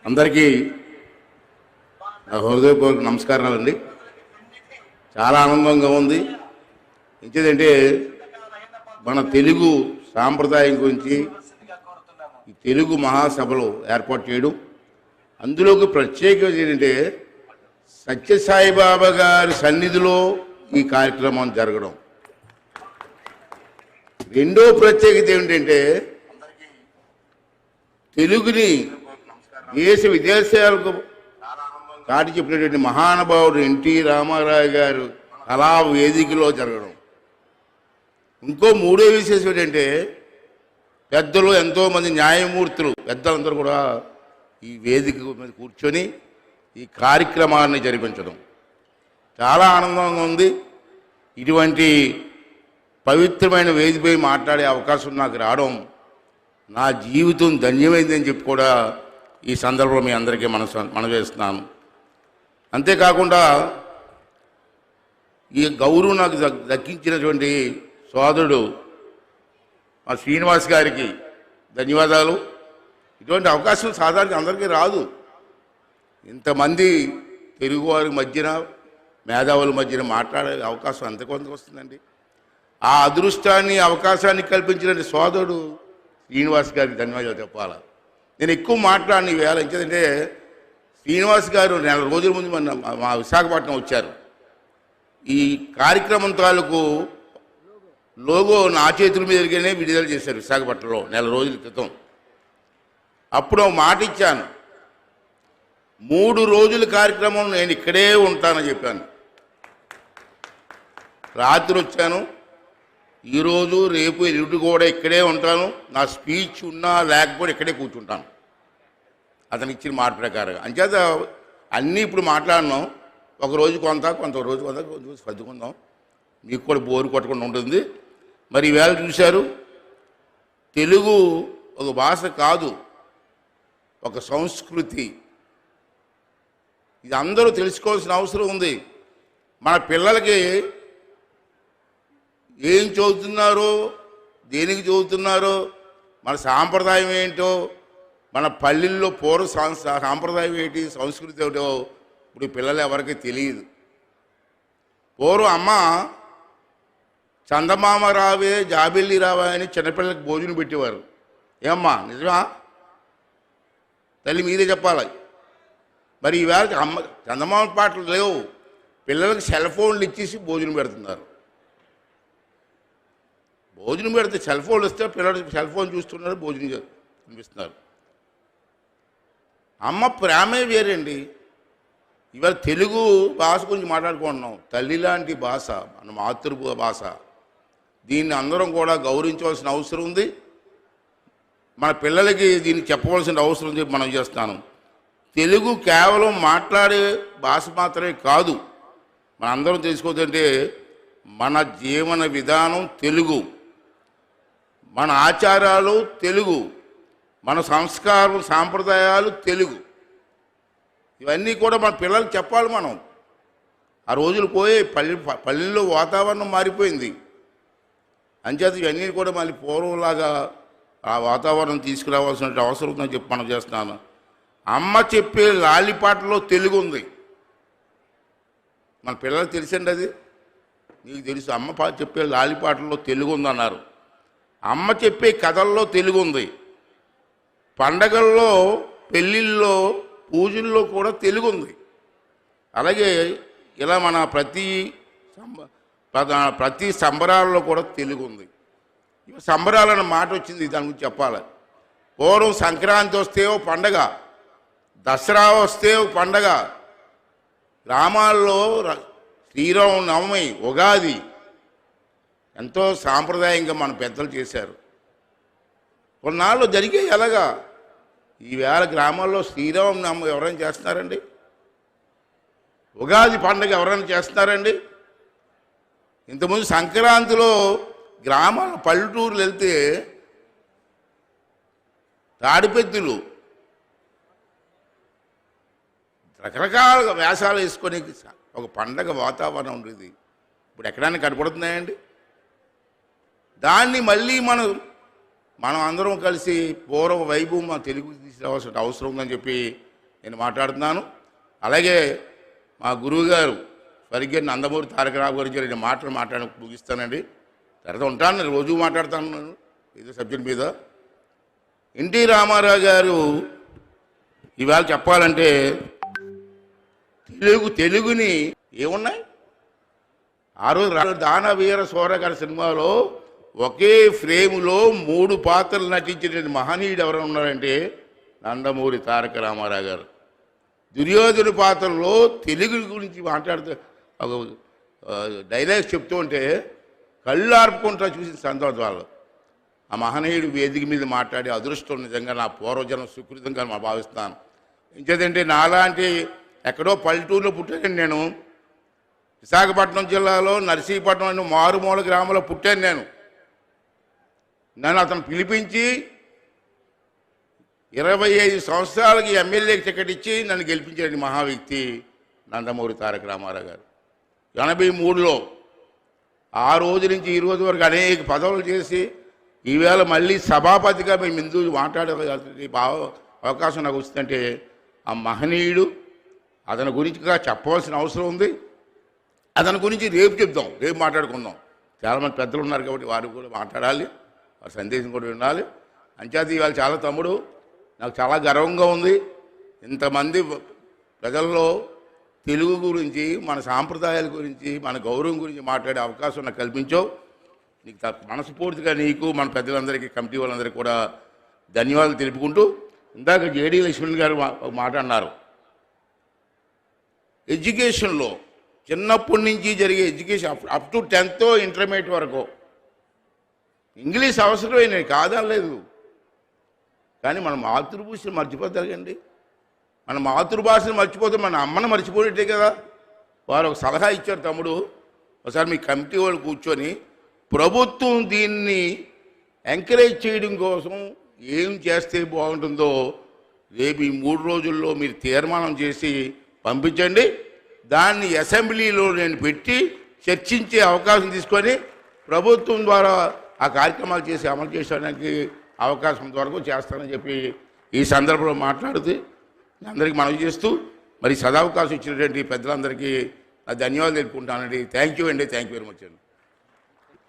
అందరికీ నా హృదయపూర్వక నమస్కారాలండి. చాలా ఆనందంగా ఉంది. ఇంకేంటంటే మన తెలుగు సాంప్రదాయం గురించి ఈ తెలుగు మహాసభలు ఏర్పాటు చేయడం, అందులోకి ప్రత్యేకత ఏంటంటే సత్యసాయిబాబా గారి సన్నిధిలో ఈ కార్యక్రమం జరగడం. రెండో ప్రత్యేకత ఏమిటంటే తెలుగుని దేశ విదేశాలకు చాటి చెప్పినటువంటి మహానుభావుడు ఎన్టీ రామారావు గారు కళా వేదికలో జరగడం. ఇంకో మూడో విశేషం ఏంటంటే పెద్దలు, ఎంతోమంది న్యాయమూర్తులు పెద్దలందరూ కూడా ఈ వేదిక మీద కూర్చొని ఈ కార్యక్రమాన్ని జరిపించడం చాలా ఆనందంగా ఉంది. ఇటువంటి పవిత్రమైన వేదికపై మాట్లాడే అవకాశం నాకు రావడం నా జీవితం ధన్యమైందని చెప్పి కూడా ఈ సందర్భంలో మీ అందరికీ మనవేస్తున్నాను. అంతేకాకుండా ఈ గౌరవం నాకు దక్కించినటువంటి సోదరుడు మా శ్రీనివాస్ గారికి ధన్యవాదాలు. ఇటువంటి అవకాశం సాధారణ అందరికీ రాదు. ఇంతమంది తెలుగువారి మధ్యన, మేధావుల మధ్యన మాట్లాడే అవకాశం అంతకొంతకు వస్తుందండి. ఆ అదృష్టాన్ని, అవకాశాన్ని కల్పించిన సోదరుడు శ్రీనివాస్ గారికి ధన్యవాదాలు చెప్పాలి. నేను ఎక్కువ మాట్లాడిన వేళ ఎందుకంటే శ్రీనివాస్ గారు నెల రోజుల ముందు మా విశాఖపట్నం వచ్చారు. ఈ కార్యక్రమం తాలూకు లోగో నా చేతుల మీదగానే విడుదల చేశారు విశాఖపట్నంలో నెల రోజుల క్రితం. అప్పుడు మాట ఇచ్చాను, 3 రోజుల కార్యక్రమం నేను ఇక్కడే ఉంటానని చెప్పాను. రాత్రి వచ్చాను. ఈరోజు, రేపు, ఎల్లుండి కూడా ఇక్కడే ఉంటాను. నా స్పీచ్ ఉన్నా లేకపోతే ఇక్కడే కూర్చుంటాను అతను ఇచ్చిన మాట ప్రకారంగా. అంచేత అన్నీ ఇప్పుడు మాట్లాడినాం. ఒకరోజు కొంత రోజు కొంత సర్దుకుందాం, మీకు కూడా బోరు కొట్టకుండా ఉంటుంది. మరి ఈవేళ చూశారు, తెలుగు ఒక భాష కాదు, ఒక సంస్కృతి. ఇది అందరూ తెలుసుకోవాల్సిన అవసరం ఉంది. మన పిల్లలకి ఏం చదువుతున్నారో, దేనికి చదువుతున్నారో, మన సాంప్రదాయం ఏంటో, మన పల్లెల్లో పూర్వ సాంప్రదాయం ఏంటి, సంస్కృతి ఏమిటో ఇప్పుడు పిల్లలు ఎవరికి తెలియదు. పూర్వం అమ్మ చందమామ రావే, జాబిల్లి రావా అని చిన్నపిల్లలకి భోజనం పెట్టేవారు. ఏమ్మా నిజమా? తల్లి మీరే చెప్పాలి. మరి ఈవేళ చందమామ పాటలు లేవు, పిల్లలకి సెల్ ఫోన్లు ఇచ్చేసి భోజనం పెడుతున్నారు. భోజనం పెడితే సెల్ ఫోన్లు వస్తే పిల్లలు సెల్ ఫోన్ చూస్తున్నారు, భోజనం కనిపిస్తున్నారు. అమ్మ ప్రేమే వేరండి. ఇవాళ తెలుగు భాష గురించి మాట్లాడుకుంటున్నాం. తల్లి లాంటి భాష, మన మాతృ భాష. దీన్ని అందరం కూడా గౌరవించవలసిన అవసరం ఉంది. మన పిల్లలకి దీన్ని చెప్పవలసిన అవసరం ఉంది. మనం చేస్తున్నాను. తెలుగు కేవలం మాట్లాడే భాష మాత్రమే కాదు. మన అందరం తెలుసుకోవద్దంటే మన జీవన విధానం తెలుగు, మన ఆచారాలు తెలుగు, మన సంస్కారం, సాంప్రదాయాలు తెలుగు. ఇవన్నీ కూడా మన పిల్లలకు చెప్పాలి. మనం ఆ రోజులు పోయి పల్లెల్లో వాతావరణం మారిపోయింది. అంచేత ఇవన్నీ కూడా మళ్ళీ పూర్వంలాగా ఆ వాతావరణం తీసుకురావాల్సిన అవసరం ఉందని చెప్పి మనం చేస్తున్నాను. అమ్మ చెప్పే లాలిపాటలో తెలుగు ఉంది. మన పిల్లలకు తెలిసండి, అది మీకు తెలుసు. అమ్మ చెప్పే లాలిపాటల్లో తెలుగు ఉందన్నారు. అమ్మ చెప్పే కథల్లో తెలుగు ఉంది. పండగల్లో, పెళ్ళిళ్ళలో, పూజల్లో కూడా తెలుగు ఉంది. అలాగే ఇలా మన ప్రతి సంబరాల్లో కూడా తెలుగు ఉంది. సంబరాలన్న మాట వచ్చింది, దాని గురించి చెప్పాలి. పూర్వం సంక్రాంతి వస్తే ఓ పండగ, దసరా వస్తే ఓ పండగ, గ్రామాల్లో శ్రీరామనవమి, ఉగాది ఎంతో సాంప్రదాయంగా మన పెద్దలు చేశారు. కొన్నాళ్ళు జరిగే ఎలాగా ఈవేళ గ్రామాల్లో శ్రీరామనవమి ఎవరైనా చేస్తున్నారండి? ఉగాది పండుగ ఎవరైనా చేస్తున్నారండి? ఇంతకుముందు సంక్రాంతిలో గ్రామాల పల్లెటూరులు వెళ్తే తాడిపెత్తులు రకరకాల వేషాలు వేసుకొని ఒక పండగ వాతావరణం ఉండేది. ఇప్పుడు ఎక్కడైనా కనపడుతున్నాయండి? దాన్ని మళ్ళీ మనం అందరం కలిసి పూర్వ వైభవం మా తెలుగు తీసుకురావాల్సిన అవసరం ఉందని చెప్పి నేను మాట్లాడుతున్నాను. అలాగే మా గురువు గారు స్వర్గీయ నందమూరి తారక రావు గురించి నేను మాట్లాడి ముగిస్తానండి. తర్వాత ఉంటాను, నేను రోజు మాట్లాడుతాను ఏదో సబ్జెక్ట్ మీద. ఎన్టీ రామారావు గారు ఇవాళ చెప్పాలంటే తెలుగుని ఏమున్నాయి, ఆ రోజు దానవీర సోర గారి సినిమాలో ఒకే ఫ్రేములో 3 పాత్రలు నటించిన మహనీయుడు ఎవరైనా ఉన్నారంటే నందమూరి తారక రామారావు గారు. దుర్యోధన పాత్రలో తెలుగు గురించి మాట్లాడుతూ ఒక డైలాగ్స్ చెప్తూ ఉంటే కళ్ళు ఆర్పుకుంటా చూసిన సందర్భాలు ఆ మహనీయుడు వేదిక మీద మాట్లాడే అదృష్టం నిజంగా నా పూర్వజనం సుకృతంగా మా భావిస్తాను. ఇంకేదంటే నాలాంటి ఎక్కడో పల్లెటూరులో పుట్టాను నేను. విశాఖపట్నం జిల్లాలో నర్సీపట్నం అనే మారుమూల గ్రామంలో పుట్టాను. నన్ను అతను పిలిపించి 25 సంవత్సరాలకి ఎమ్మెల్యేకి టికెట్ ఇచ్చి నన్ను గెలిపించాడు మహా వ్యక్తి నందమూరి తారక రామారావు గారు. 83లో ఆ రోజు నుంచి ఈ రోజు వరకు అనేక పదవులు చేసి ఈవేళ మళ్ళీ సభాపతిగా మేము ముందు మాట్లాడే అవకాశం నాకు వస్తుందంటే ఆ మహనీయుడు అతని గురించి చెప్పవలసిన అవసరం ఉంది. అతని గురించి రేపు చెప్దాం, రేపు మాట్లాడుకుందాం. చాలామంది పెద్దలు ఉన్నారు కాబట్టి వారు కూడా మాట్లాడాలి, వారి సందేశం కూడా వినాలి. అంచేత ఇవాళ చాలా తమ్ముడు నాకు చాలా గర్వంగా ఉంది. ఇంతమంది ప్రజల్లో తెలుగు గురించి, మన సాంప్రదాయాల గురించి, మన గౌరవం గురించి మాట్లాడే అవకాశం నాకు కల్పించావు. నీకు మనస్ఫూర్తిగా నీకు, మన పెద్దలందరికీ, కమిటీ వాళ్ళందరికీ కూడా ధన్యవాదాలు తెలుపుకుంటూ, ఇందాక జేడీ లక్ష్మణ్ గారు మాట్లాడినారు. ఎడ్యుకేషన్లో చిన్నప్పటి నుంచి జరిగే education up to 10th intermediate వరకు ఇంగ్లీష్ అవసరమే కాదనలేదు. కానీ మన మాతృభాషను మర్చిపోతారండి. మన మాతృభాషను మర్చిపోతే మన అమ్మను మర్చిపోయినట్టే కదా. వారు ఒక సలహా ఇచ్చారు, తమ్ముడు ఒకసారి మీ కమిటీ వాళ్ళు కూర్చొని ప్రభుత్వం దీన్ని ఎంకరేజ్ చేయడం కోసం ఏం చేస్తే బాగుంటుందో రేపు ఈ 3 రోజుల్లో మీరు తీర్మానం చేసి పంపించండి. దాన్ని అసెంబ్లీలో నేను పెట్టి చర్చించే అవకాశం తీసుకొని ప్రభుత్వం ద్వారా ఆ కార్యక్రమాలు చేసి అమలు చేయడానికి అవకాశం వరకు చేస్తానని చెప్పి ఈ సందర్భంలో మాట్లాడుతూ అందరికీ మనవి చేస్తూ మరి సదావకాశం ఇచ్చినటువంటి పెద్దలందరికీ ధన్యవాదాలు తెలుపుకుంటానండి. థ్యాంక్ యూ అండి. థ్యాంక్ యూ వెరీ మచ్ అండి.